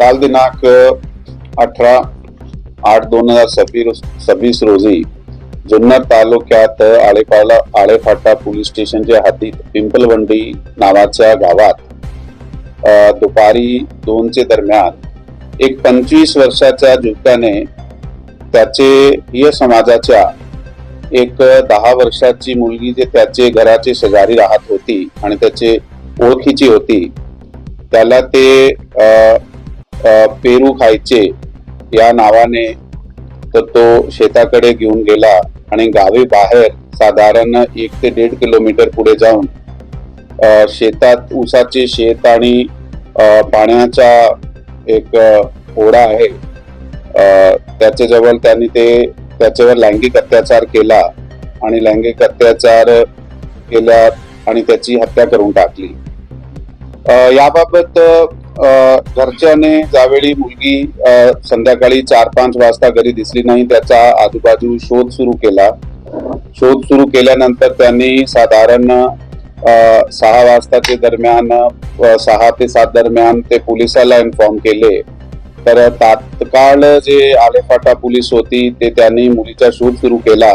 काल दिनांक 18/8/2026 रोजी जुन्नर तालुक्यात आळेफाटा पोलीस स्टेशनच्या हद्दीत पिंपलवंडी नावाच्या गावात दुपारी 2च्या दरम्यान एक 25 वर्षाच्या युवकाने त्याचे हिय समाजाच्या एक 10 वर्षाची मुलगी जे त्याचे घराचे शेजारी राहत होती आणि त्याचे ओळखीची होती, त्याला ते पेरू खायचे या नावाने तर तो शेताकडे घेऊन गेला आणि गावी बाहेर साधारण 1 ते 1.5 किलोमीटर पुढे जाऊन शेतात ऊसाचे शेत आणि पाण्याचा एक ओढा आहे, त्याच्याजवळ त्यांनी त्याच्यावर लैंगिक अत्याचार केला आणि लैंगिक अत्याचार केला आणि त्याची हत्या करून टाकली। याबाबत घरच्याने ज्यावेळी मुलगी संध्याकाळी 4-5 वाजता घरी दिसली नाही, त्याचा आजूबाजू शोध सुरू केला। शोध सुरू केल्यानंतर त्यांनी साधारण 6 वाजताच्या दरम्यान 6 ते 7 दरम्यान ते पोलिसाला इन्फॉर्म केले। तर तात्काळ जे आळेफाटा पोलीस होती ते त्यांनी मुलीचा शोध सुरू केला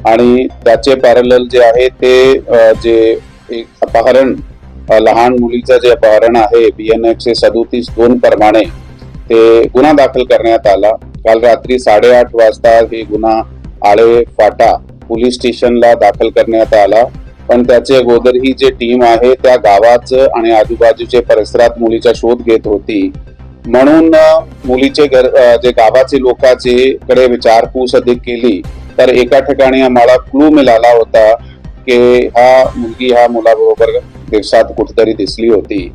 आणि त्याचे पॅरलल जे आहे ते जे एक अपहरण लहान मुलीचं जे अपहरण आहे BNX 37(2) प्रमाणे ते गुन्हा दाखल करण्यात आला। काल रात्री 8:30 वाजता हे गुन्हा आळेफाटा पोलीस स्टेशनला दाखल करण्यात आला, पण त्याचे अगोदर ही जे टीम आहे त्या गावाचं आणि आजूबाजूच्या परिसरात मुलीचा शोध घेत होती, म्हणून मुलीचे जे गावाचे लोकांचे कडे विचारपूस अधिक केली तर एका ठिकाणी आम्हाला क्लू मिळाला होता की हा मुलगी ह्या मुलाबरोबर दिवसात कुठेतरी दिसली होती,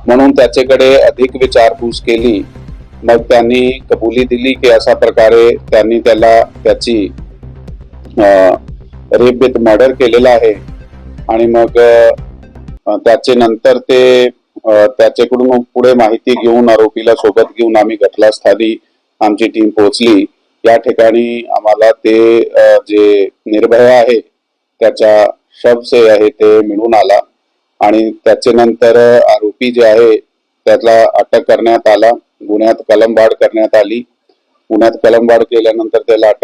म्हणून त्याच्याकडे अधिक विचारपूस केली। मग त्यांनी कबुली दिली की अशा प्रकारे त्यांनी त्याची रेप विथ मर्डर केलेला आहे आणि मग त्याचे नंतर ते त्याच्याकडून पुढे माहिती घेऊन आरोपीला सोबत घेऊन आम्ही घटनास्थळी आमची टीम पोहोचली। या ठिकाणी आम्हाला ते जे निर्भय आहे त्याचा शव जे आहे ते मिळून आला आणि त्याच्यानंतर आरोपी जे आहे त्याला अटक करण्यात आला। गुन्ह्यात कलमवाढ करण्यात आली। गुन्ह्यात कलमवाढ केल्यानंतर त्याला अटक